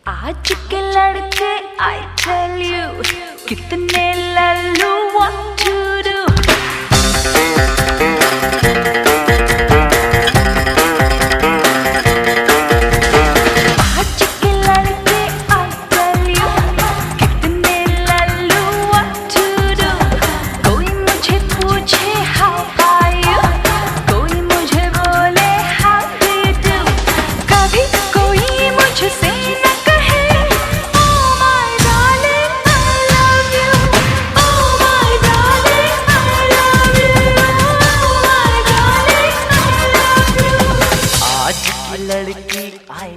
आज के लड़के I tell you कितने लल्लू what to do। आज के लड़के I tell you कितने लल्लू what to do। कोई मुझे पूछे how are you, कोई मुझे बोले how do you do। कभी कोई मुझसे न कहे oh my darling I love you, oh my darling I love you, oh my darling I love you। आज की लड़की I